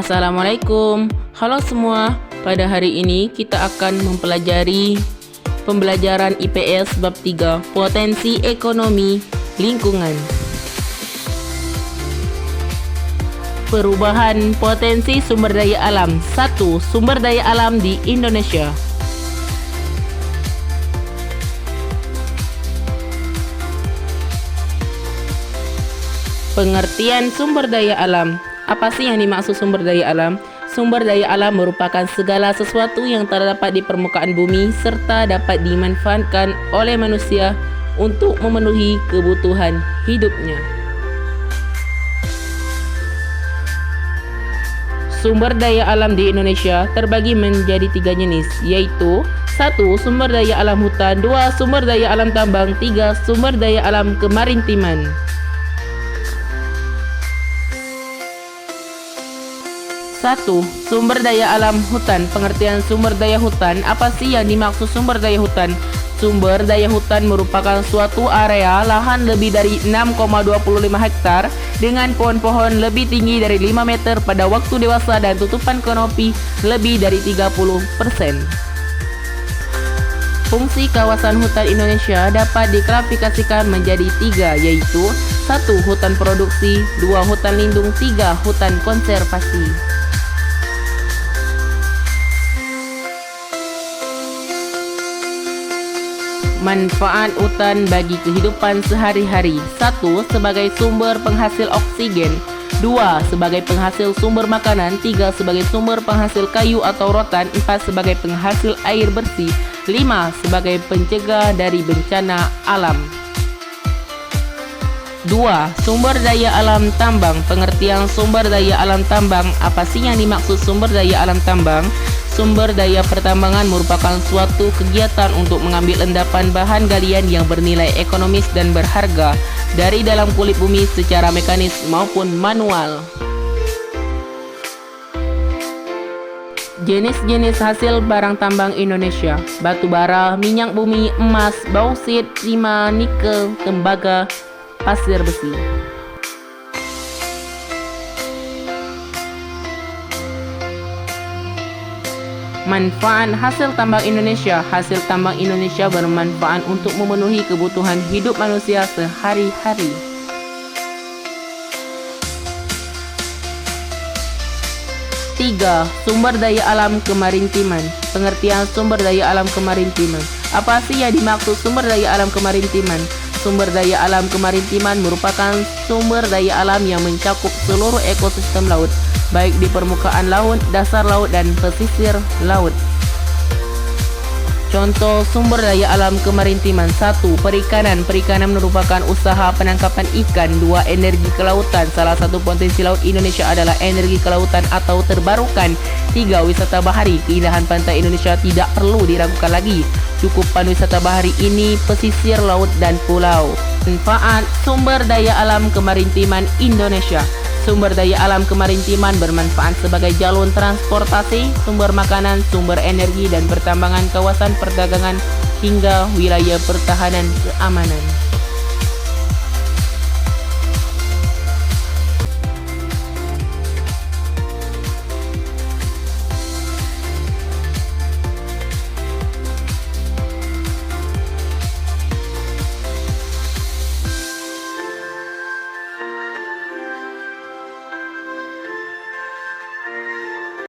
Assalamualaikum. Halo semua. Pada hari ini kita akan mempelajari pembelajaran IPS bab 3, potensi ekonomi lingkungan. Perubahan potensi sumber daya alam. 1. Sumber daya alam di Indonesia. Pengertian sumber daya alam. Apa sih yang dimaksud sumber daya alam? Sumber daya alam merupakan segala sesuatu yang terdapat di permukaan bumi serta dapat dimanfaatkan oleh manusia untuk memenuhi kebutuhan hidupnya. Sumber daya alam di Indonesia terbagi menjadi 3 jenis, yaitu 1. Sumber daya alam hutan, 2. Sumber daya alam tambang, 3. Sumber daya alam kemarintiman. 1. Sumber daya alam hutan. Pengertian sumber daya hutan. Apa sih yang dimaksud sumber daya hutan? Sumber daya hutan merupakan suatu area lahan lebih dari 6,25 hektar dengan pohon-pohon lebih tinggi dari 5 meter pada waktu dewasa dan tutupan kanopi lebih dari 30%. Fungsi kawasan hutan Indonesia dapat diklasifikasikan menjadi 3, yaitu 1. Hutan produksi, 2. Hutan lindung, 3. Hutan konservasi. Manfaat hutan bagi kehidupan sehari-hari. 1. Sebagai sumber penghasil oksigen, 2. Sebagai penghasil sumber makanan, 3. Sebagai sumber penghasil kayu atau rotan, 4. Sebagai penghasil air bersih, 5. Sebagai pencegah dari bencana alam. 2. Sumber daya alam tambang. Pengertian sumber daya alam tambang. Apa sih yang dimaksud sumber daya alam tambang? Sumber daya pertambangan merupakan suatu kegiatan untuk mengambil endapan bahan galian yang bernilai ekonomis dan berharga dari dalam kulit bumi secara mekanis maupun manual. Jenis-jenis hasil barang tambang Indonesia: batu bara, minyak bumi, emas, bauksit, timah, nikel, tembaga, pasir besi. Manfaat hasil tambang Indonesia. Hasil tambang Indonesia bermanfaat untuk memenuhi kebutuhan hidup manusia sehari-hari. Tiga. Sumber daya alam kemarintiman. Pengertian sumber daya alam kemarintiman. Apa sih yang dimaksud sumber daya alam kemarintiman? Sumber daya alam kemarintiman merupakan sumber daya alam yang mencakup seluruh ekosistem laut, baik di permukaan laut, dasar laut, dan pesisir laut. Contoh sumber daya alam kemarintiman. 1. Perikanan. Perikanan merupakan usaha penangkapan ikan. 2. Energi kelautan. Salah satu potensi laut Indonesia adalah energi kelautan atau terbarukan. 3. Wisata bahari. Keindahan pantai Indonesia tidak perlu diragukan lagi. Cakupan wisata bahari ini pesisir laut dan pulau. Manfaat sumber daya alam kemarintiman Indonesia. Sumber daya alam kemarintiman bermanfaat sebagai jalur transportasi, sumber makanan, sumber energi, dan pertambangan, kawasan perdagangan, hingga wilayah pertahanan keamanan.